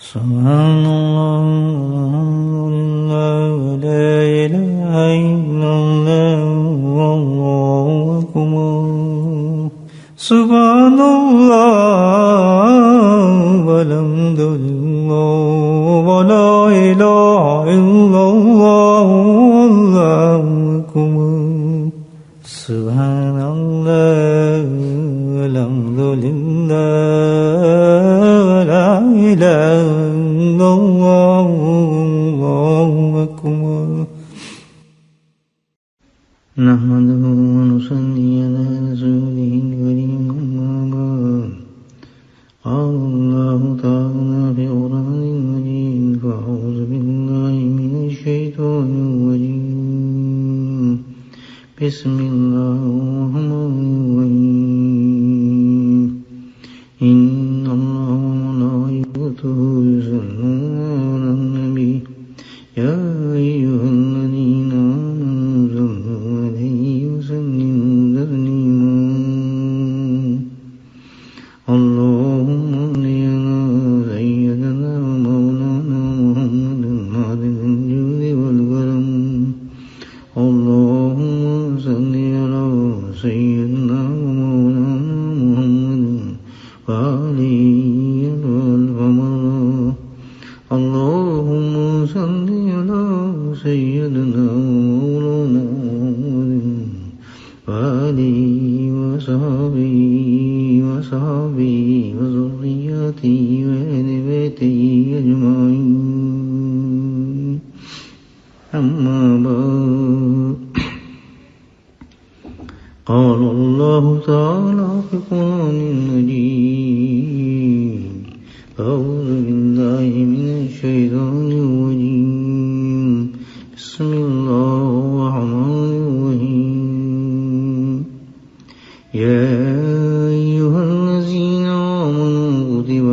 سبحان اللہ لا الہ الا اللہ واللہ اکبر سبحان اللہ والحمد للہ ولا الہ الا اللہ واللہ اکبر سبحان اللہ والحمد للہ ولا الہ الا اللہ واللہ اکبر نحمده ونصلي على رسوله الكريم أما بعد قال الله تعالى في القرآن المجيد فأعوذ بالله من الشيطان الرجيم بسم الله الرحمن الرحيم إن الله وملائكته يصلون على النبي يا أيها الذين آمنوا صلوا عليه وسلموا تسليما اللهم صل على سيدنا ومولانا محمد خاتم الجود والكرم اللهم صل على سيدنا ومولانا محمد وآله والقمر اللهم صل على سيدنا ومولانا محمد وآله وصحبه وذريته وأهل بيته أجمعين أما بعد قال الله تعالى في القرآن المجيد أعوذ بالله من الشيطان الرجيم بسم الله الرحمن الرحيم يا أيها الذين آمنوا كتب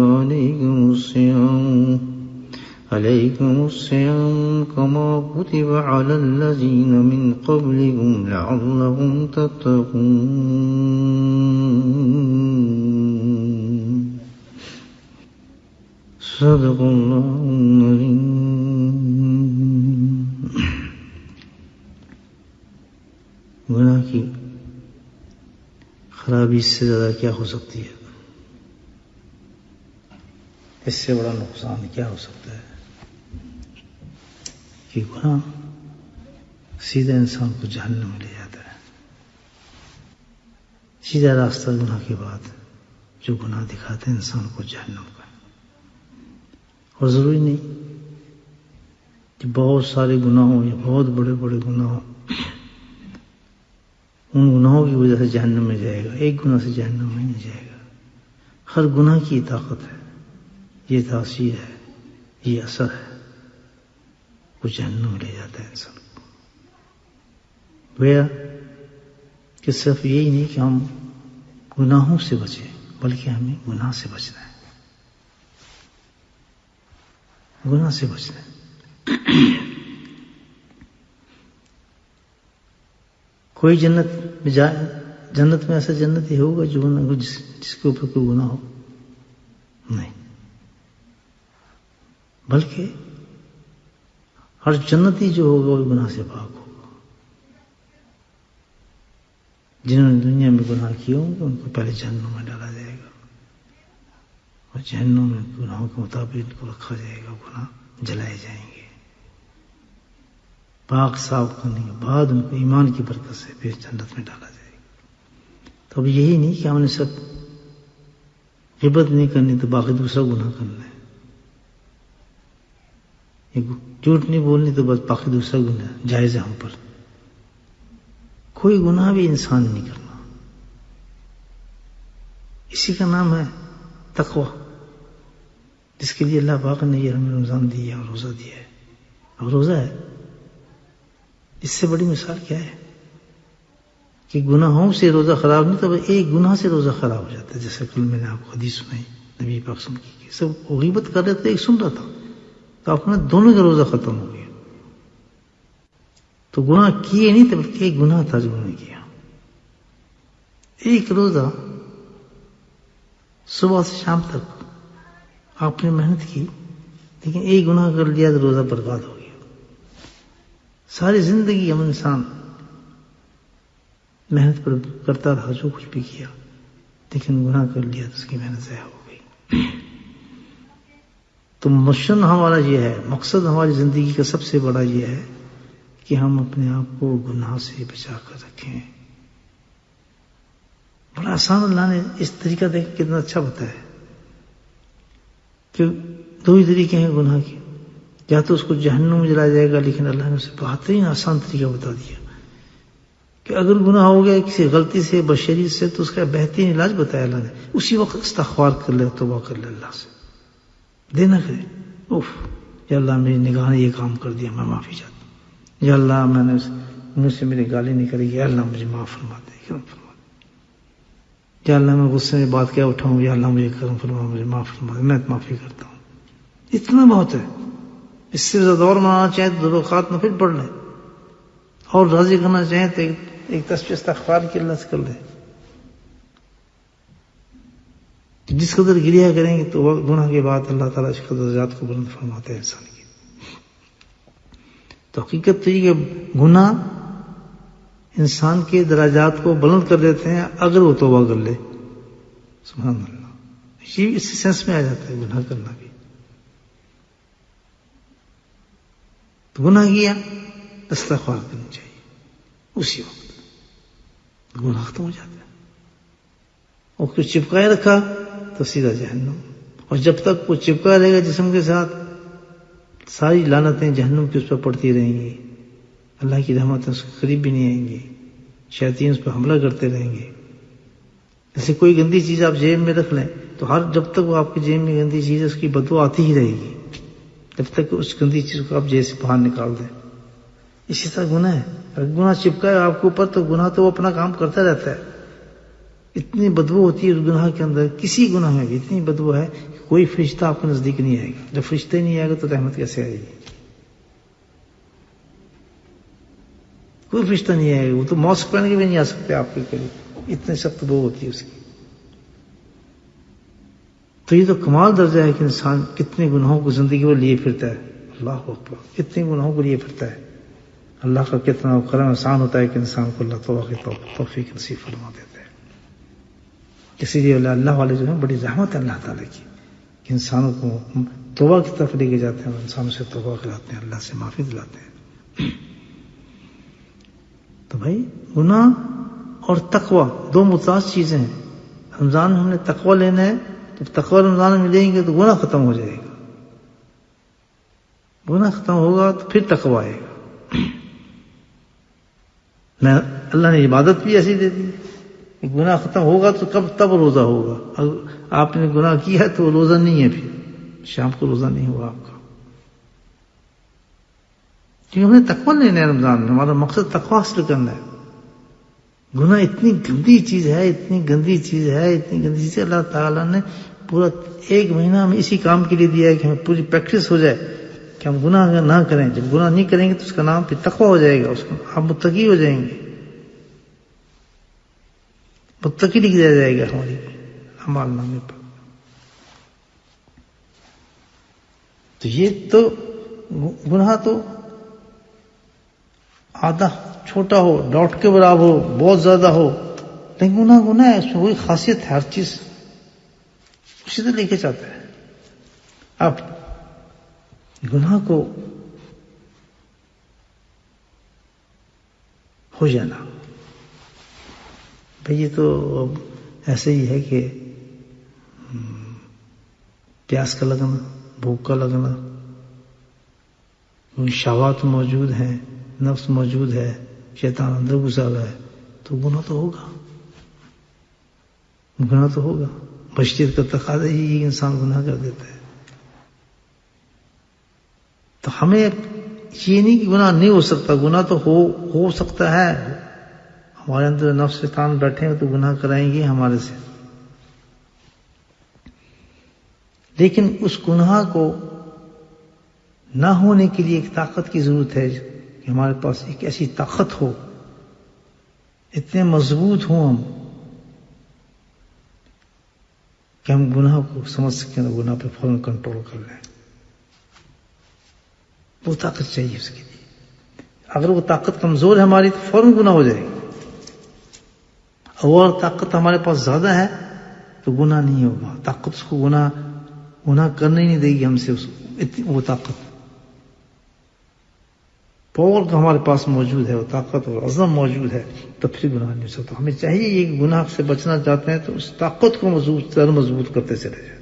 عليكم الصيام كما كتب على الذين من قبلكم لعلكم تتقون صدق اللہ العظیم. گناہ کی خرابی اس سے زیادہ کیا ہو سکتی ہے؟ اس سے بڑا نقصان کیا ہو سکتا ہے کہ گناہ سیدھا انسان کو جہنم میں لے جاتا ہے. سیدھا راستہ گناہ کے بعد جو گناہ دکھاتے ہیں انسان کو جہنم کا. اور ضروری نہیں کہ بہت سارے گناہ ہوں یا بہت بڑے بڑے گناہ ہوں. ان گناہوں کی وجہ سے جہنم میں جائے گا، ایک گناہ سے جہنم میں نہیں جائے گا. ہر گناہ کی طاقت ہے، یہ تاثیر ہے، یہ اثر ہے، وہ جہنم میں لے جاتا ہے انسان کو. گویا کہ صرف یہی نہیں کہ ہم گناہوں سے بچیں بلکہ ہمیں گناہ سے بچنا ہے، گناہ سے بچنا ہے. کوئی جنت میں ایسا جنت ہی ہوگا جو جس کے اوپر کوئی گناہ ہو؟ نہیں. بلکہ ہر جنتی جو ہوگا وہ گناہ سے پاک ہوگا. جنہوں نے دنیا میں گناہ کیے ہوں گے ان کو پہلے جہنم میں ڈالا جائے گا، اور جہنم میں گناہوں کے مطابق ان کو رکھا جائے گا، گناہ جلائے جائیں گے. پاک صاف کرنے کے بعد ان کو ایمان کی برکت سے پھر جنت میں ڈالا جائے گا. تو اب یہی نہیں کہ ہم نے سب غیبت نہیں کرنی تو باقی دوسرا گناہ کرنا ہے، جھوٹ نہیں بولنی تو بس باقی دوسرا گناہ جائز ہے ہم پر. کوئی گناہ بھی انسان نہیں کرنا. اسی کا نام ہے تقوی، جس کے لیے اللہ پاک نے یہ ہمیں رمضان دیا اور روزہ دیا ہے. اب روزہ ہے، اس سے بڑی مثال کیا ہے کہ گناہوں سے روزہ خراب نہیں تو ایک گناہ سے روزہ خراب ہو جاتا ہے. جیسے کل میں نے آپ کو حدیث سنائی نبی پاک صلی اللہ علیہ وسلم کی، سب غیبت کر رہے تھے، ایک سن رہا تھا تو اپنا دونوں کا روزہ ختم ہو گیا. تو گناہ کیے نہیں تھے بلکہ ایک گناہ تھا جو انہوں نے کیا. ایک روزہ صبح سے شام تک آپ نے محنت کی لیکن ایک گناہ کر لیا تو روزہ برباد ہو گیا. ساری زندگی ہم انسان محنت پر کرتا رہا، جو کچھ بھی کیا، لیکن گناہ کر لیا تو اس کی محنت ضائع ہو گئی. تو مشن ہمارا یہ ہے، مقصد ہماری زندگی کا سب سے بڑا یہ ہے کہ ہم اپنے آپ کو گناہ سے بچا کر رکھیں. بڑا آسان اللہ نے اس طریقہ دیکھ کتنا اچھا بتایا کہ دو ہی طریقے ہیں گناہ کے، یا تو اس کو جہنم میں جلایا جائے گا، لیکن اللہ نے اسے بہترین آسان طریقہ بتا دیا کہ اگر گناہ ہو گیا کسی غلطی سے، بشریت سے، تو اس کا بہترین علاج بتایا اللہ نے. اسی وقت استغفار کر لے، توبہ کر لے اللہ سے، دینا کرے. اوف یا اللہ میری نگاہ نے یہ کام کر دیا، میں معافی چاہتا ہوں. یا اللہ میں نے منہ سے میری گالی نکلی، یا اللہ مجھے معاف فرما دے، کرم فرما دے. یا اللہ میں غصے میں بات کیا اٹھاؤں، یا اللہ مجھے کرم فرما، مجھے معاف فرما دے، میں معافی کرتا ہوں. اتنا بہت ہے. اس سے زیادہ اور منانا چاہیں تو دروخات نفل پڑھ لیں، اور راضی کرنا چاہیں تو ایک تسبیح استغفار کی اللہ سے کر لیں. جس قدر گریہ کریں گے تو گناہ کے بعد اللہ تعالیٰ اس قدر درجات کو بلند فرماتے ہیں انسان کی. تو حقیقت تو یہ کہ گناہ انسان کے درجات کو بلند کر دیتے ہیں اگر وہ توبہ کر لے. سبحان اللہ، یہ اسی سینس میں آ جاتا ہے گناہ کرنا بھی. تو گناہ کیا استغفار کرنی چاہیے، اسی وقت گناہ ختم ہو جاتا ہے. اور کچھ چپکائے رکھا تو سیدھا جہنم. اور جب تک وہ چپکا رہے گا جسم کے ساتھ، ساری لعنتیں جہنم کی اس پر پڑتی رہیں گی. اللہ کی رحمتیں اس کے قریب بھی نہیں آئیں گی. شیاطین اس پر حملہ کرتے رہیں گے. جیسے کوئی گندی چیز آپ جیب میں رکھ لیں تو جب تک وہ آپ کی جیب میں گندی چیز ہے، اس کی بدبو آتی ہی رہے گی جب تک اس گندی چیز کو آپ جیب سے باہر نکال دیں. اسی طرح گناہ ہے. اگر گناہ چپکا ہے آپ کے اوپر تو گناہ تو وہ اپنا کام کرتا رہتا ہے. اتنی بدبو ہوتی ہے اس گناہ کے اندر، کسی گناہ میں بھی اتنی بدبو ہے کہ کوئی فرشتہ آپ کے نزدیک نہیں آئے گا. جب فرشتے نہیں آئے گا تو رحمت کیسے آئے گی؟ کوئی فرشتہ نہیں آئے گا. وہ تو ماسک پہن کے بھی نہیں آ سکتے آپ کے قریب، اتنی سخت بو ہوتی ہے اس کی. تو یہ تو کمال درجہ ہے کہ انسان کتنے گناہوں کو زندگی میں لیے پھرتا ہے. اللہ اکبر، کتنے گناہوں کو لیے پھرتا ہے. اللہ کا کتنا کرم آسان ہوتا ہے کہ انسان کو اللہ توبہ کی توفیق نصیب فرما دیتا ہے. اسی لیے اللہ والے جو ہیں بڑی رحمت ہے اللہ تعالیٰ کی کہ انسانوں کو توبہ کی طرف لے کے جاتے ہیں اور انسانوں سے توبہ کراتے ہیں، اللہ سے معافی دلاتے ہیں. تو بھائی گناہ اور تقوی دو متضاد چیزیں ہیں. رمضان میں ہم نے تقوی لینا ہے، تو تقوی رمضان میں لیں گے تو گناہ ختم ہو جائے گا. گناہ ختم ہوگا تو پھر تقوی آئے گا. اللہ نے عبادت بھی ایسی دے دی. گناہ ختم ہوگا تو تب روزہ ہوگا. اگر آپ نے گناہ کیا ہے تو وہ روزہ نہیں ہے، پھر شام کو روزہ نہیں ہوگا آپ کا. کیونکہ ہمیں تقوی لینا ہے. رمضان میں ہمارا مقصد تقوی حاصل کرنا ہے. گناہ اتنی گندی چیز ہے، اتنی گندی چیز ہے، اتنی گندی چیز ہے. اللہ تعالیٰ نے پورا 1 مہینہ ہمیں اسی کام کے لیے دیا ہے کہ ہمیں پوری پریکٹس ہو جائے کہ ہم گناہ نہ کریں. جب گناہ نہیں کریں گے تو اس کا نام پھر تقوی ہو جائے گا، اس کو آپ متقی ہو جائیں گے. متقی لکھ دیا جائے گا ہماری اعمال نامے پر. تو یہ تو گناہ تو آدھا چھوٹا ہو، ڈاٹ کے برابر ہو، بہت زیادہ ہو، لیکن گناہ ہے. اس میں وہی خاصیت ہے، ہر چیز اسی طرح لے کے چاہتا ہے. اب گناہ کو ہو جانا بھئی، یہ تو ایسے ہی ہے کہ پیاس کا لگنا، بھوک کا لگنا، شہوات موجود ہیں، نفس موجود ہے، شیطان اندر گھسا ہوا ہے، تو گناہ تو ہوگا. گناہ تو ہوگا. بشریت کا تقاضا ہی انسان گناہ کر دیتا ہے. تو ہمیں یہ نہیں کہ گناہ نہیں ہو سکتا، گناہ تو ہو سکتا ہے. ہمارے اندر نفس شیطان بیٹھے ہیں تو گناہ کرائیں گے ہمارے سے. لیکن اس گناہ کو نہ ہونے کے لیے ایک طاقت کی ضرورت ہے کہ ہمارے پاس ایک ایسی طاقت ہو، اتنے مضبوط ہوں ہم کہ ہم گناہ کو سمجھ سکیں اور گناہ پہ فوراً کنٹرول کر لیں. وہ طاقت چاہیے اس کے لیے. اگر وہ طاقت کمزور ہے ہماری تو فوراً گناہ ہو جائے گا. اور طاقت ہمارے پاس زیادہ ہے تو گناہ نہیں ہوگا. طاقت اس کو گناہ کرنے نہیں دے گی ہم سے وہ طاقت. پاور کا ہمارے پاس موجود ہے، وہ طاقت اور عزم موجود ہے، تو پھر گناہ نہیں ہو سکتا. ہمیں چاہیے یہ کہ گناہ سے بچنا چاہتے ہیں تو اس طاقت کو مضبوط کرتے چلے جائیں.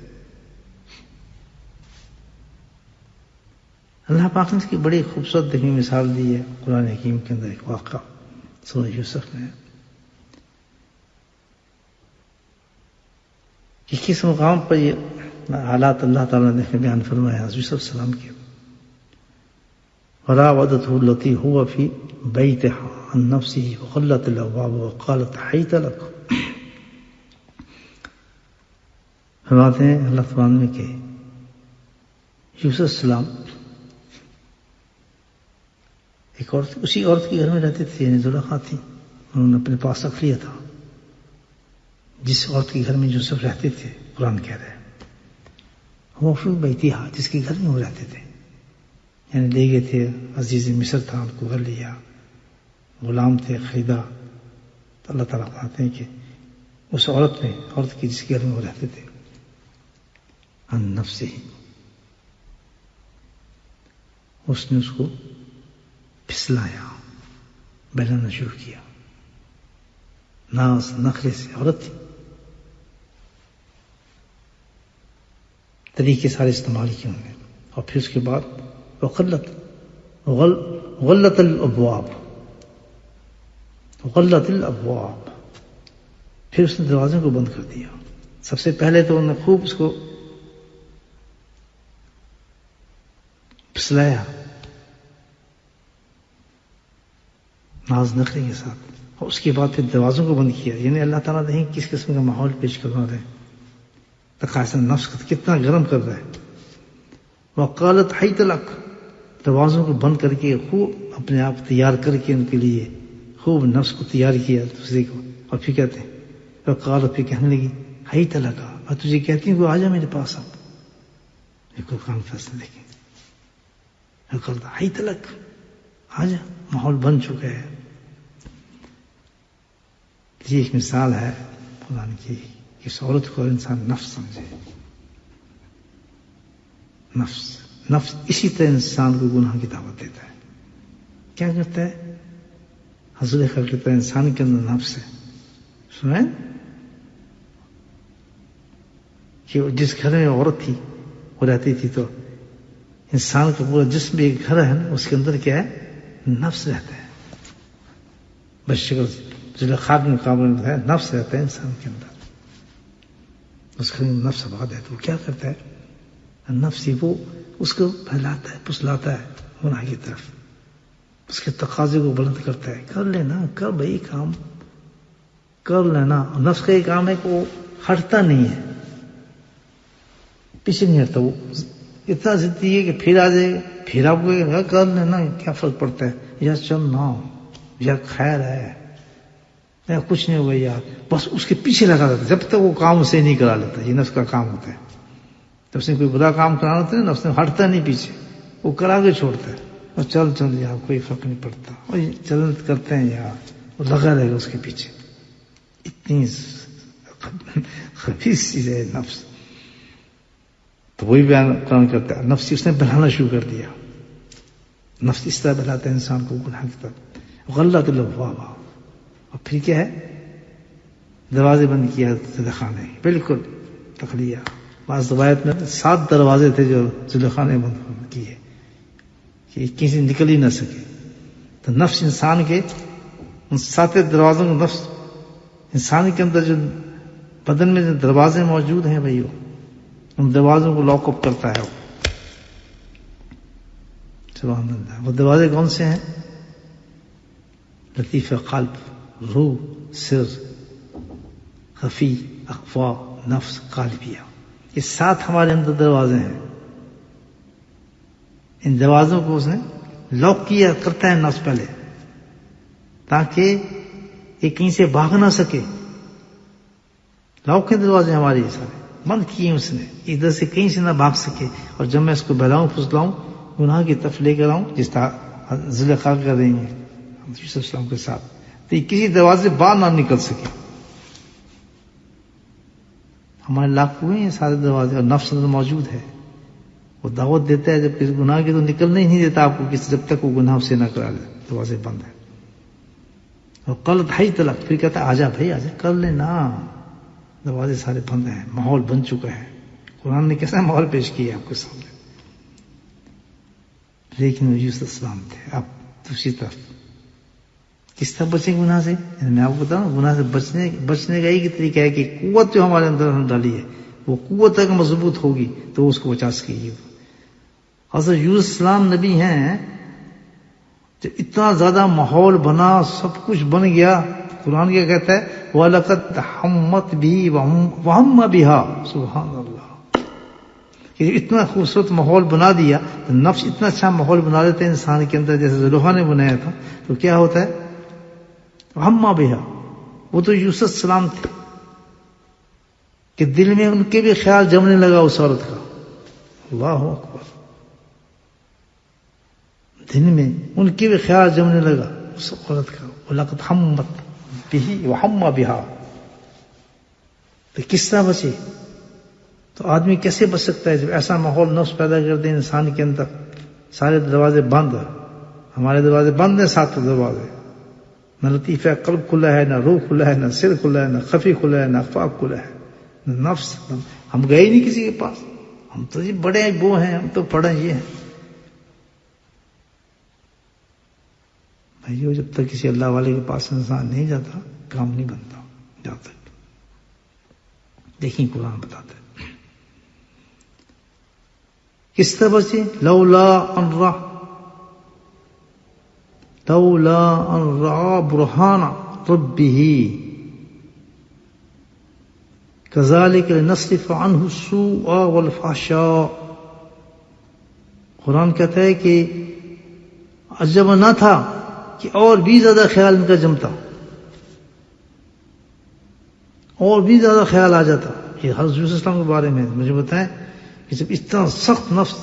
اللہ پاک نے اس کی بڑی خوبصورت دیکھنے مثال دی ہے قرآن حکیم کے اندر. ایک واقعہ سورہ یوسف میں کہ کس مقام پر یہ حالات اللہ تعالیٰ نے بیان فرمایا حضرت یوسف السلام کے. وراودته التي هو في بيتها عن نفسه وغلت الابواب وقالت حيث لك. فرماتے ہیں اللہ تعالیٰ نے کہ یوسف السلام ایک عورت، اسی عورت کے گھر میں رہتے تھے، یعنی زلیخا تھی. انہوں نے اپنے پاس رکھ لیا تھا جس عورت کے گھر میں یوسف رہتے تھے. قرآن کہہ رہے ہیں وہ فی بیتہا، جس کے گھر میں وہ رہتے تھے، یعنی لے گئے تھے. عزیز مصر تھا، ان کو گھر لیا، غلام تھے، خریدا. تو اللہ تعالیٰ کہتے ہیں کہ اس عورت کی جس کے گھر میں وہ رہتے تھے، عن نفسہ، اس نے اس کو پھسلایا، بہلانا شروع کیا. ناز نخرے سے عورت تھی، طریقے سارے استعمال کیے انہوں نے. اور پھر اس کے بعد غلت الابواب، پھر اس نے دروازوں کو بند کر دیا. سب سے پہلے تو انہوں نے خوب اس کو پھسلایا ناز نخرے کے ساتھ، اور اس کے بعد پھر دروازوں کو بند کیا. یعنی اللہ تعالیٰ نہیں کس قسم کا ماحول پیش کروا رہے ہیں. تقاضا نفس کا کتنا گرم کر رہا ہے. وقالت حیت لک، دروازوں کو بند کر کے خوب اپنے آپ تیار کر کے ان کے لیے خوب نفس کو تیار کیا دوسرے کو. اور پھر کہتے ہیں وقالت، پھر کہنے لگی حیت لک، اور تجھے کہتی ہوں کہ آ جا میرے پاس. اب ایک قرآن فیصلہ دیکھیں، وقالت حیت لک، آ جا، ماحول بن چکا ہے. یہ ایک مثال ہے قرآن کی کہ اس عورت کو انسان نفس سمجھے. نفس اسی طرح انسان کو گناہ کی دعوت دیتا ہے. کیا کرتا ہے؟ حضور خیر کہتا ہے انسان کے اندر نفس ہے. سنیں کہ جس گھر میں عورت تھی وہ رہتی تھی، تو انسان کا پورا جسم ایک گھر ہے نا، اس کے اندر کیا ہے؟ نفس رہتا ہے. بس شکل زلیخا کے مقابلے میں ہے نفس رہتا ہے انسان کے اندر. اس کا نفس آباد ہے تو وہ کیا کرتا ہے؟ نفس ہی وہ اس کو پھیلاتا ہے، پھسلاتا ہے گناہ کی طرف. اس کے تقاضے کو بلند کرتا ہے، کر لینا، کر بھائی کام کر لینا. نفس کا یہ کام ہے کہ وہ ہٹتا نہیں ہے، پیچھے نہیں ہٹتا. وہ اتنا ضدی ہے کہ پھر آ جائے، پھر آپ کو کر لینا، کیا فرق پڑتا ہے، یا چلنا، یا خیر ہے، یا کچھ نہیں ہوگا یار، بس اس کے پیچھے لگا رہتا ہے جب تک وہ کام اسے نہیں کرا لیتا. یہ نفس کا کام ہوتا ہے. جب اس نے کوئی برا کام کرانا ہوتا ہے نا، اس نے ہٹتا نہیں پیچھے، وہ کرا کے چھوڑتا ہے. اور چل یار کوئی فرق نہیں پڑتا، اور چل کرتے ہیں یار، وہ لگا رہے گا اس کے پیچھے. اتنی خبیث چیز ہے نفس. تو وہی بیان قرآن کرتا ہے نفس اس نے بہلانا شروع کر دیا. نفس اس طرح بہلاتا ہے انسان کو گناہ کی طرف. غلت الابواب، اور پھر کیا ہے؟ دروازے بند کیا زلیخا نے، بالکل تخلیہ. بعض روایت میں 7 دروازے تھے جو زلیخا نے بند کیے کہ کسی نکل ہی نہ سکے. تو نفس انسان کے ان 7 دروازوں کو، نفس انسان کے اندر جو بدن میں جو دروازے موجود ہیں بھائی، ان دروازوں کو لاک اپ کرتا ہے. سبحان اللہ. وہ دروازے کون سے ہیں؟ لطیف قلب، روح، سر، خفی، اخفا، نفس، قالبیہ. یہ 7 ہمارے اندر دروازے ہیں. ان دروازوں کو اس نے لاک کیا کرتا ہے نفس پہلے، تاکہ یہ کہیں سے بھاگ نہ سکے. لاک کے دروازے ہمارے سارے بند کیے اس نے، ادھر سے کہیں سے نہ بھاگ سکے. اور جب میں اس کو بہلاؤں پھسلاؤں گناہ کی طرف لے کر آؤں، جس طرح زلیخا کر رہی ہیں یوسف السلام کے ساتھ، تو یہ کسی دروازے سے باہر نہ نکل سکے. ہمارے لاکھ ہوئے ہیں سارے دروازے، اور نفس اندر موجود ہے، وہ دعوت دیتا ہے جب کسی گناہ کی تو نکلنے ہی نہیں دیتا آپ کو، جب تک وہ گناہ سے نہ کرا لے، دروازے بند ہے. اور کل ڈھائی تلک، پھر کہتا ہے آجا بھائی آجا، کر لینا، دروازے سارے بند ہیں، ماحول بن چکا ہے. قرآن نے کیسا ماحول پیش کیا آپ کے سامنے. لیکن وہ یوسف السلام تھے. اب دوسری طرف کس طرح بچیں گناہ سے؟ میں آپ کو بتاؤں، گناہ سے بچنے کا ایک طریقہ ہے کہ قوت جو ہمارے اندر ہم ڈالی ہے وہ قوت اگر مضبوط ہوگی تو اس کو بچا سکے. حضرت یوسف السلام نبی ہیں، جو اتنا زیادہ ماحول بنا، سب کچھ بن گیا. قرآن کیا کہتا ہے وَلَقَدْ حَمَّتْ بِهِ وَهَمَّ بِهَا. سبحان اللہ، کہ اتنا خوبصورت ماحول بنا دیا. تو نفس اتنا اچھا ماحول بنا دیتا ہے انسان کے اندر، جیسے زلیخا نے بنایا تھا. تو کیا ہوتا ہے وَهَمَّ بِهَا. وہ تو یوسف السلام تھے کہ دل میں ان کے بھی خیال جمنے لگا اس عورت کا. اللہ اکبر، دل میں ان کے بھی خیال جمنے لگا اس عورت کا. وَلَقَدْ حَمَّتْ بِهِ وَهَمَّ بِهَا. تو کس طرح بچے؟ تو آدمی کیسے بچ سکتا ہے جب ایسا ماحول نفس پیدا کر دے انسان کے اندر؟ سارے دروازے بند، ہمارے دروازے بند ہیں، 7 دروازے. نہ لطیفہ قلب کھلا ہے، نہ روح کھلا ہے، نہ سر کھلا ہے، نہ خفی کھلا ہے، نہ افاق کھلا ہے، نہ نفس. ہم گئے نہیں کسی کے پاس، ہم تو جی بڑے وہ ہیں، ہم تو پڑھے یہ ہیں. بھائیو، جب تک کسی اللہ والے کے پاس انسان نہیں جاتا کام نہیں بنتا. جب تک دیکھیں قرآن بتاتا ہے کس طرح بچے. لولا ان رأى برهان ربه كذلك لنصرف عنه السوء والفحشاء. قرآن کہتا ہے کہ عجب نہ تھا کہ اور بھی زیادہ خیال ان کا جمتا، اور بھی زیادہ خیال آ جاتا. یہ حضرت یوسف السلام کے بارے میں مجھے بتائیں کہ جب اتنا سخت نفس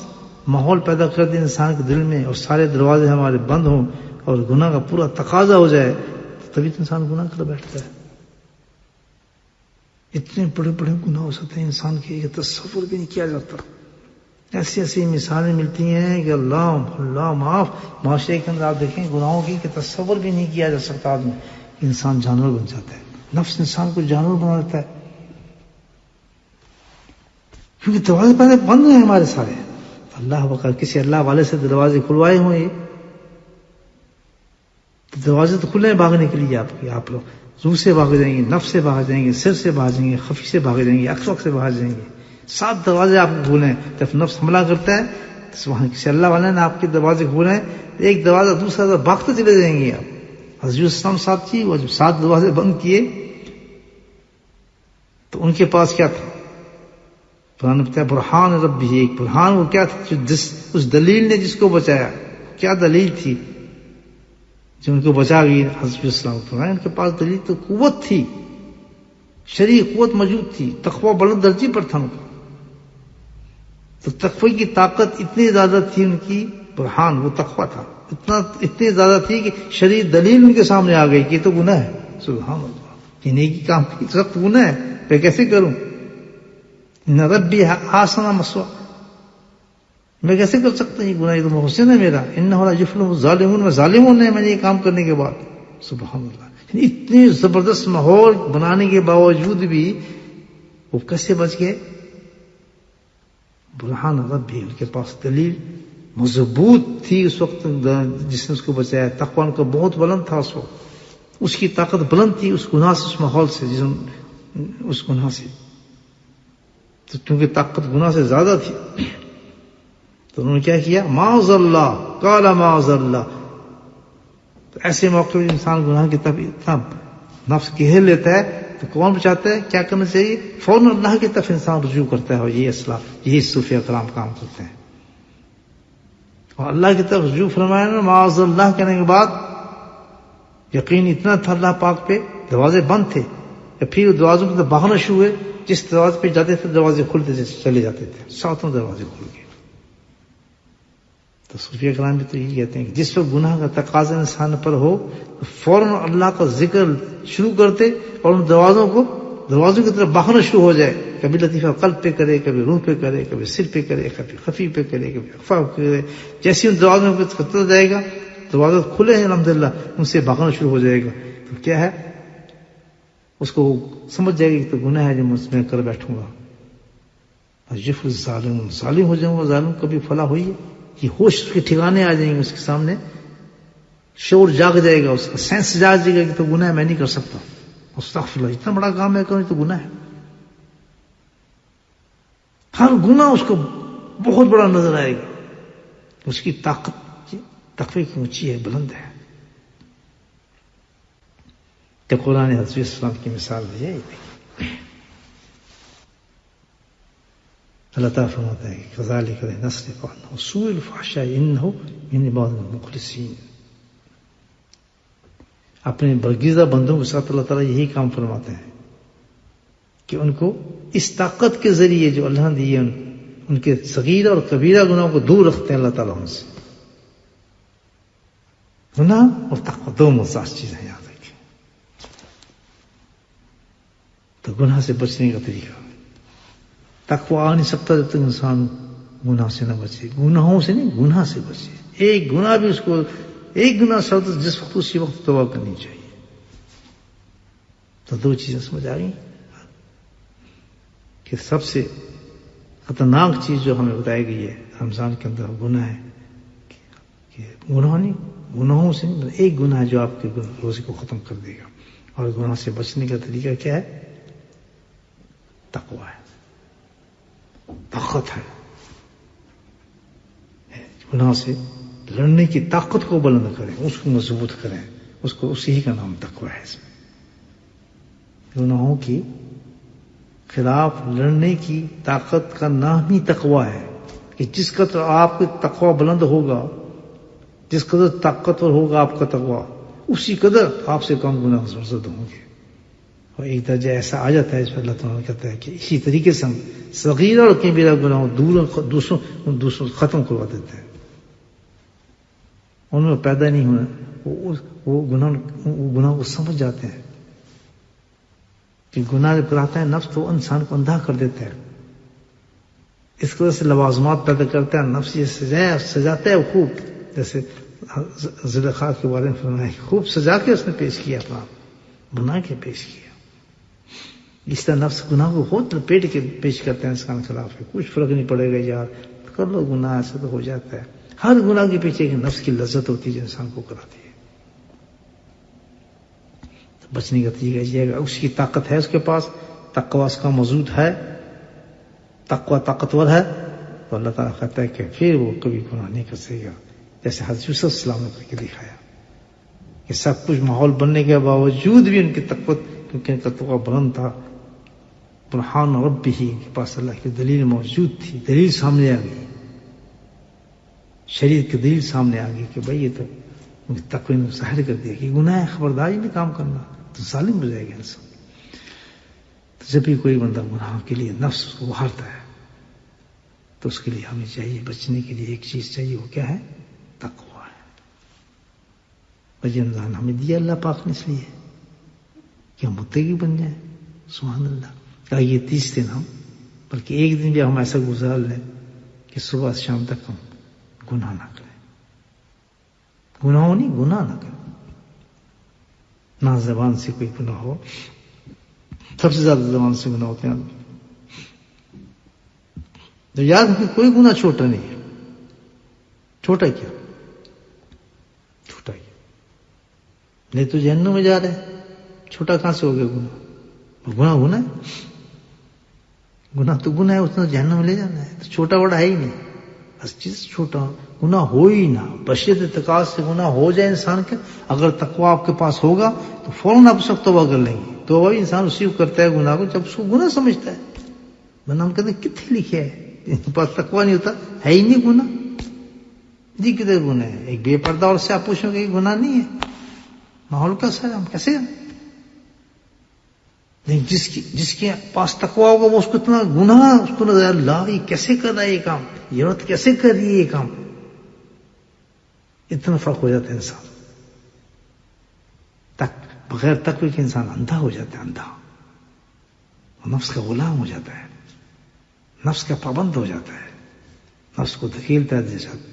ماحول پیدا کر دے انسان کے دل میں، اور سارے دروازے ہمارے بند ہوں، اور گناہ کا پورا تقاضا ہو جائے، تبھی تو انسان گناہ کر بیٹھتا ہے. اتنے بڑے بڑے گناہ ہو سکتے ہیں انسان کے، یہ تصور بھی نہیں کیا جاتا. ایسی ایسی مثالیں ملتی ہیں کہ اللہ معاف. معاشرے کے اندر آپ دیکھیں گناہوں کی کہ تصور بھی نہیں کیا جا سکتا. آدمی انسان جانور بن جاتا ہے، نفس انسان کو جانور بنا دیتا ہے، کیونکہ دروازے پہلے بند ہیں ہمارے سارے. اللہ وقت کسی اللہ والے سے دروازے کھلوائے ہوئے، یہ دروازے تو کھلے ہیں بھاگنے کے لیے. آپ لوگ روح سے بھاگ جائیں گے، نفس سے بھاگ جائیں گے، سر سے بھاگ جائیں گے، خفی سے بھاگ جائیں گے، اخلاق سے بھاگ جائیں گے. 7 دروازے آپ کو کھولے ہیں. جب نفس حملہ کرتا ہے تو وہاں کسی اللہ والے نے آپ کے دروازے کھولے ہیں، ایک دروازہ دوسرا دروازہ بھاگتے چلے جائیں گے آپ. حضرت السلام ساتھ تھی، وہ جب 7 دروازے بند کیے تو ان کے پاس کیا تھا؟ قرآن نے بتایا برہان ربی. ایک برہان، وہ کیا تھا؟ اس دلیل نے جس کو بچایا. کیا دلیل تھی جو ان کو بچا گئی؟ حضرت السلام ان کے پاس دلیل تو قوت تھی، شرعی قوت موجود تھی، تقوی بلند درجے پر تھا ان کا. تو تقوی کی طاقت اتنی زیادہ تھی ان کی، برہان وہ تقوی تھا، اتنی زیادہ تھی کہ شرعی دلیل ان کے سامنے آ گئی کہ یہ تو گناہ ہے. سبحان اللہ، یہ نیکی کام کی سخت گناہ ہے، میں کیسے کروں؟ نہ ربی آسن مسوا، میں کیسے کر سکتا ہوں یہ گناہ؟ یہ تو محسن ہے میرا. انہ لا یفلح الظالمون، میں ظالموں نے میں نے یہ کام کرنے کے بعد. سبحان اللہ، اتنی زبردست ماحول بنانے کے باوجود بھی وہ کیسے بچ گئے؟ برہان ربی، ان کے پاس دلیل مضبوط تھی اس وقت جس نے اس کو بچایا. تقوی ان کا بہت بلند تھا اس وقت، اس کی طاقت بلند تھی اس گناہ سے، اس ماحول سے، اس گناہ سے. تو کیونکہ طاقت گناہ سے زیادہ تھی تو انہوں نے کیا کیا؟ معاذ اللہ، قال معاذ اللہ. تو ایسے موقع میں انسان گناہ کی طرف اتنا نفس گھیر لیتا ہے تو کون بچاتا ہے؟ کیا کرنا چاہیے؟ فوراً اللہ کی طرف انسان رجوع کرتا ہے، اور یہ اصلاح، یہی صوفیہ کرام کام کرتے ہیں. اور اللہ کی طرف رجوع فرمایا نا معاذ اللہ کہنے کے بعد یقین اتنا تھا اللہ پاک پہ، دروازے بند تھے، پھر دروازوں کے باہر شروع ہوئے، جس دروازے پہ جاتے تھے دروازے کھلتے چلے جاتے تھے. 7 دروازے کھل گئے. صوفیہ کرام بھی تو یہی کہتے ہیں کہ جس وقت گناہ کا تقاضا انسان پر ہو تو فوراً اللہ کا ذکر شروع کرتے اور ان دروازوں کی طرف بھاگنا شروع ہو جائے. کبھی لطیفہ قلب پہ کرے، کبھی روح پہ کرے، کبھی سر پہ کرے، کبھی خفی پہ کرے، کبھی اخفا پہ کرے. جیسے ان دروازوں پہ خطرہ جائے گا، دروازے کھلے ہیں الحمدللہ، ان سے بھاگنا شروع ہو جائے گا. تو کیا ہے، اس کو سمجھ جائے گا کہ تو گناہ ہے جو میں کر بیٹھوں گا. یف الظالم، ظالم ہو جاؤں گا. ظالم کبھی فلاح ہوئی ہے؟ یہ ہوش اس کے ٹھکانے آ جائیں گے، اس کے سامنے شعور جاگ جائے گا، اس کا سینس جاگ جائے گا کہ تو گناہ میں نہیں کر سکتا. استغفر اللہ، اتنا بڑا کام ہے کروں تو گناہ ہے. ہر گناہ اس کو بہت بڑا نظر آئے گا. اس کی طاقت تقوی کی اونچی ہے، بلند ہے. کہ قرآن حضرت السلام کی مثال دی ہے. اللہ تعالیٰ فرماتا ہے کہ کذالک لنصرف عنہ سوء الفحشاء انہ من عبادنا المخلصین. اپنے برگزیدہ بندوں کے ساتھ اللہ تعالیٰ یہی کام فرماتے ہیں کہ ان کو اس طاقت کے ذریعے جو اللہ نے دی ہے ان کے صغیرہ اور کبیرہ گناہوں کو دور رکھتے ہیں اللہ تعالیٰ ان سے. گناہ اور تقوی دو مزاج چیزیں ہیں، یاد رکھیں. تو گناہ سے بچنے کا طریقہ، تقوی آ نہیں سکتا جب تک انسان گناہ سے نہ بچے. گناہوں سے نہیں، گناہ سے بچے. ایک گناہ بھی اس کو، ایک گناہ شرط جس وقت اسی وقت توبہ کرنی چاہیے. تو دو چیزیں سمجھ آ گئی کہ سب سے خطرناک چیز جو ہمیں بتائی گئی ہے رمضان کے اندر گناہ ہے. کہ گناہ نہیں، گناہوں سے نہیں، ایک گناہ جو آپ کے روزے کو ختم کر دے گا. اور گناہ سے بچنے کا طریقہ کیا ہے؟ تقوی ہے، طاقت ہے. گناہ سے لڑنے کی طاقت کو بلند کریں، اس کو مضبوط کریں، اس کو، اسی کا نام تقوی ہے. اس میں گناہوں کی خلاف لڑنے کی طاقت کا نام ہی تقوی ہے. کہ جس قدر آپ کا تقوی بلند ہوگا، جس قدر طاقتور ہوگا آپ کا تقوی، اسی قدر آپ سے کم گناہ زرد ہوں گے. اور ایک درجہ ایسا آ جاتا ہے اس پر اللہ تعالیٰ کہتا ہے کہ اسی طریقے سے ہم صغیرہ اور کبیرہ گناہوں دوسروں ختم کروا دیتے ہیں. ان میں پیدا نہیں ہونا، وہ گناہ کو سمجھ جاتے ہیں کہ گناہ جب کراتا ہے نفس تو انسان کو اندھا کر دیتا ہے. اس وجہ سے لوازمات پیدا کرتا ہے نفس، یہ سجاتا ہے خوب. جیسے زلیخا کے بارے میں فرمایا، خوب سجا کے اس نے پیش کیا، اپنا بنا کے پیش کیا. اس طرح نفس گناہ کو خود لپیٹ کے پیش کرتے ہیں انسان کے خلاف. کچھ فرق نہیں پڑے گا یار، کر لو گناہ، ایسا تو ہو جاتا ہے. ہر گناہ کے پیچھے ایک نفس کی لذت ہوتی ہے جو انسان کو کراتی ہے. تو بچنے کا طریقہ یہ ہے، اس کی طاقت ہے اس کے پاس، تقوی اس کا موجود ہے، تقوی طاقتور ہے، تو اللہ تعالیٰ کہتا ہے کہ پھر وہ کبھی گناہ نہیں کر سکے گا. جیسے حضرت یوسف السلام نے کر کے دکھایا کہ سب کچھ ماحول بننے کے باوجود بھی ان کی تقوی، کیونکہ ان کا تقوی بلند تھا. برہان ربہ کے پاس اللہ کی دلیل موجود تھی، دلیل سامنے آ گئی، شریعت کی دلیل سامنے آ گئی کہ بھائی یہ تو تقوی نے ظاہر کر دیا کہ گناہ ہے، خبرداری میں کام کرنا، تو ظالم ہو جائے گا انسان. تو جب بھی کوئی بندہ گناہ کے لیے نفس کو ابھارتا ہے تو اس کے لیے ہمیں چاہیے، بچنے کے لیے ایک چیز چاہیے، وہ کیا ہے؟ تقوی ہے. رمضان ہمیں دیا اللہ پاک نے اس لیے کہ ہم متقی بن جائیں. سبحان اللہ. یہ 30 دن ہم، بلکہ ایک دن بھی ہم ایسا گزار لیں کہ صبح سے شام تک ہم گناہ نہ کریں. گناہوں نہیں، گناہ نہ کریں. نہ زبان سے کوئی گناہ ہو. سب سے زیادہ زبان سے گناہ ہوتے ہیں. تو یاد رکھیں کوئی گناہ چھوٹا نہیں ہے. چھوٹا کیا؟ چھوٹا کیا؟ نہیں تو جہنم میں جا رہے ہیں، چھوٹا کہاں سے ہو گیا گناہ؟ گناہ ہے، گناہ تو گناہ ہے، اس نے جہنم میں لے جانا ہے. تو چھوٹا بڑا ہے ہی نہیں، بس چیز چھوٹا گناہ ہو ہی نہ. بشرط اتقاء سے گناہ ہو جائے انسان کے، اگر تقوی آپ کے پاس ہوگا تو فوراً آپ اس وقت توبہ کر لیں گے. توبہ بھی انسان اسی کو کرتا ہے گناہ کو جب اس کو گناہ سمجھتا ہے. ورنہ ہم کہتے ہیں کتنے لکھے ہے، پاس تقوی نہیں ہوتا، ہے ہی نہیں گناہ. جی کدھر گناہ ہے؟ ایک بے پردہ اور سے آپ پوچھو کہ گناہ نہیں ہے، ماحول کیسا ہے، ہم کیسے ہیں؟ جس کے پاس تقوی ہوگا وہ اس کو اتنا گناہ اس کو نظر، اللہ یہ کیسے کر رہا ہے یہ کام، یہ عورت کیسے کر رہی ہے یہ کام. اتنا فرق ہو جاتا ہے انسان بغیر تقوی کے انسان اندھا ہو جاتا ہے، اندھا، نفس کا غلام ہو جاتا ہے، نفس کا پابند ہو جاتا ہے، نفس کو دھکیلتا ہے،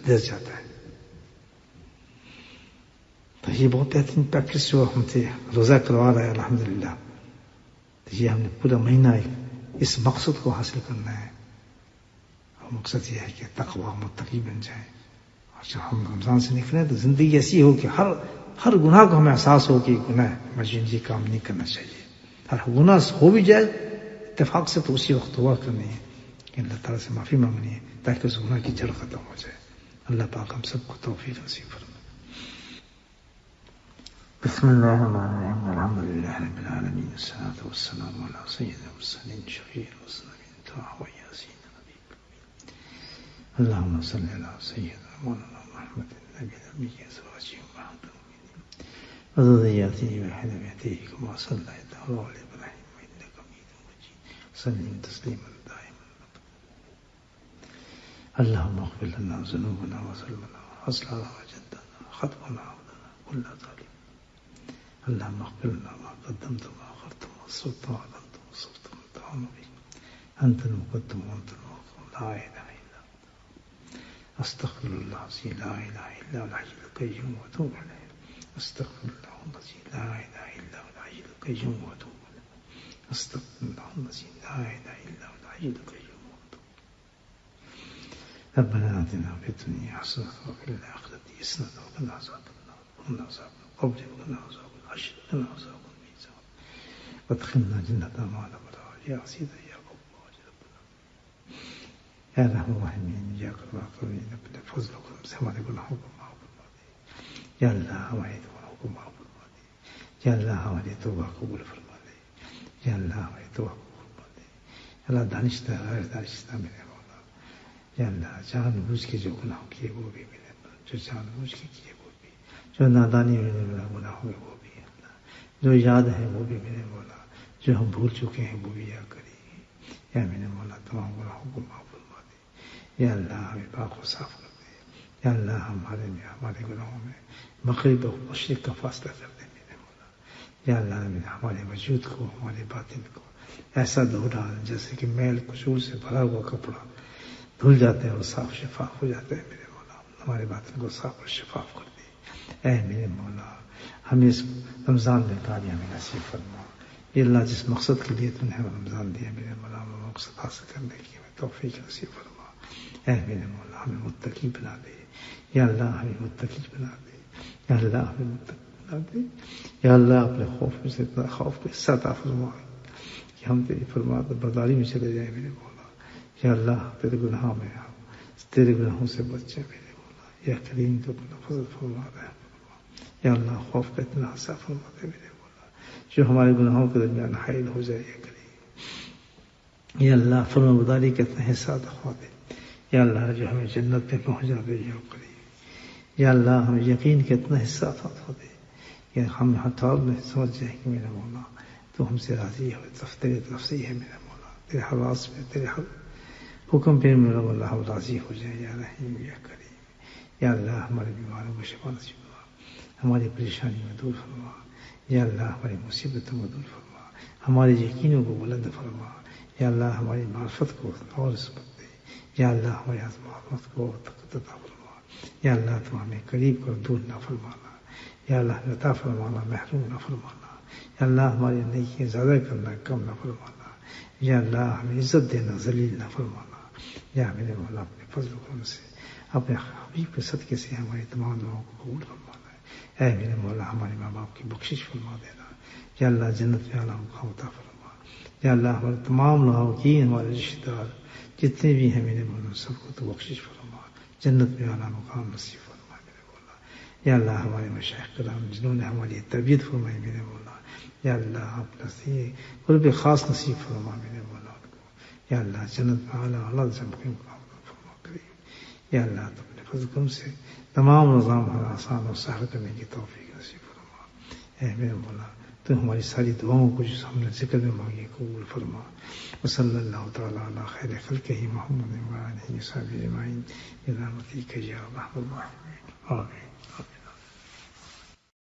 دے جاتا ہے. تو یہ بہت بہترین پریکٹس جو ہم سے روزہ کروا رہا ہے الحمدللہ. یہ ہم نے پورا مہینہ اس مقصد کو حاصل کرنا ہے، اور مقصد یہ ہے کہ تقوی متقی بن جائیں. اور جب ہم رمضان سے نکلیں تو زندگی ایسی ہو کہ ہر گناہ کو ہمیں احساس ہو کہ گناہ مجھے یہ کام نہیں کرنا چاہیے. ہر گناہ ہو بھی جائے اتفاق سے تو اسی وقت ہوا کرنی ہے کہ اللہ تعالیٰ سے معافی مانگنی ہے تاکہ اس گناہ کی جڑ ختم ہو جائے. اللہ پاک ہم سب کو توفیق نصیب فرمائے. بسم اللہ الرحمن الرحیم الحمد للہ رب العالمین والصلاة والسلام علی سید المرسلین شفیع المذنبین طه یاسین نبی الامین اللہم صلی علی سیدنا مولانا محمد النبی الامین ازواجہ امہات المؤمنین وذریاتہ واہل بیتہ کما صلیت علی ابراہیم انک حمید مجید وسلم تسلیما دائما. اللہم اغفر لنا ذنوبنا وظلمنا واسلنا وجدنا خطأنا وعمدنا كل ظالم. اللهم اغفر لنا ما قدمت وما اخرت وما اسررت وما اعلنت وما اسرفت وما انت اعلم به انت المقدم وانت المؤخر لا اله الا انت استغفر الله الذي لا اله الا هو الحي القيوم واتوب اليه. استغفر الله الذي لا اله الا هو الحي القيوم واتوب اليه. استغفر الله الذي لا اله الا هو الحي القيوم واتوب اليه. ربنا آتنا في الدنيا حسنة وفي الآخرة حسنة وقنا عذاب النار وقنا عذاب القبر وقنا عذاب قنا عذاب الميزان وادخلنا جنة مع الأبرار يا عزيز يا غفار يا ربنا يا أرحم الراحمين يا أكرم الأكرمين اپنے فضل و کرم سے ہمارے گناہوں کو معاف فرما دے یا اللہ. ہمارے گناہوں کو معاف فرما دے یا اللہ. ہماری توبہ قبول فرما دے یا اللہ. ہماری توبہ قبول فرما دے یا اللہ. دانشتہ غیر دانشتہ میرے مولا یا اللہ. جان بوجھ کے جو گناہ کیے وہ بھی میرے مولا، جو جان بوجھ کے کیے وہ بھی، جو نادانی میں گناہ ہوئے وہ بھی، جو یاد ہے وہ بھی میرے مولا، جو ہم بھول چکے ہیں وہ بھی یا کری یا میرے مولا. تمام گناہوں کو معاف فرما دے یا اللہ. ہمیں پاک و صاف کر دے یا اللہ. ہمارے گناہوں میں مغرب و مشرق کا فاصلہ کر دے میرے مولا یا اللہ. ہمارے وجود کو، ہمارے باطن کو ایسا دھو ڈال جیسے کہ میل کچور سے بھرا ہوا کپڑا دھل جاتے ہیں اور صاف شفاف ہو جاتے ہیں میرے مولا. ہمارے باطن کو صاف اور شفاف کر دے اے میرے مولا. ہمیں اس رمضان میں کامیابی نصیب فرما. یہ اللہ جس مقصد کے لیے تم نے رمضان دیا میرے مولا، وہ مقصد حاصل کرنے کی ہمیں توفیق نصیب فرما. اے میرے مولا ہمیں متقی بنا دے یا اللہ. ہمیں متقی بنا دے یا اللہ. ہمیں متقی بنا دے یا اللہ. اپنے خوف میں سے اتنا خوف کو حصہ عطا فرما کہ ہم تیری فرمان برداری میں چلے جائیں میرے مولا یا اللہ. تیرے گناہوں میں تیرے گناہوں سے بچ جائیں میرے مولا یا کریم. تو اپنا فضل فرما رہے ہیں یا اللہ. خوف کا اتنا حصہ فرما دے میرے مولا جو ہمارے گناہوں کے درمیان حائل ہو جائے یا کریم یا اللہ. فرما برداری کا اتنا حصہ دکھا دے یا اللہ جو ہمیں جنت میں پہنچا دے یا کریم یا اللہ. ہمیں یقین کا اتنا حصہ عطا دے کہ ہم ہتھیار میں سمجھ جائیں کہ میرا مولا تو ہم سے راضی ہے، تیرے طرف سے ہی ہے میرا مولا. تیرے حواس میں تیرے حکم پہ میرا مولا ہم راضی ہو جائیں یا رحیم یا کریم یا اللہ. ہمارے بیماروں کو شفا نصیب فرما. ہماری پریشانی میں دور فرما یا اللہ. ہماری مصیبتوں میں دور فرما. ہمارے یقینوں کو بلند فرما یا اللہ. ہماری معرفت کو اور عصمت دے یا اللہ. ہماری عظمت کو طاقت عطا فرما یا اللہ. تو ہمیں قریب کر دور نہ فرمانا یا اللہ. عطا فرمانا محروم نہ فرمانا یا اللہ. ہماری نیکیاں زیادہ کرنا کم نہ فرمانا یا اللہ. ہمیں عزت دینا ذلیل نہ فرمانا یا میرے مولا. اپنے فضل و کرم سے اپنے حبیب کے صدقے سے ہماری تمام دعاؤں کو قبول فرمانا اے میرے مولا. ہمارے ماں باپ کی بخشش فرما دینا یا اللہ. جنت میں اعلیٰ مقام عطا فرما یا اللہ. ہمارے تمام لوگوں کی، ہمارے رشتہ دار جتنے بھی ہیں میرے مولا سب کو تو بخشش فرما. جنت میں اعلیٰ مقام نصیب فرما میرے مولا یا اللہ. ہمارے مشائخ کرام جنہوں نے ہماری تربیت فرمائی میرے مولا یا اللہ. اپنا قرب خاص نصیب فرما میرے مولا کو یا اللہ. جنت میں اعلیٰ مقام فرما کریم یا اللہ. تو اپنے فضل کرم سے تمام نظام آسان اور سہل کرنے کی توفیق نصیب فرما اے میرے مولا. تو ہماری ساری دعاؤں کو جو ہم نے ذکر میں مانگی قبول فرما. وصلی اللہ تعالیٰ علی خیر خلقہ محمد وآلہ وصحبہ اجمعین برحمتک یا ارحم الراحمین. آمین.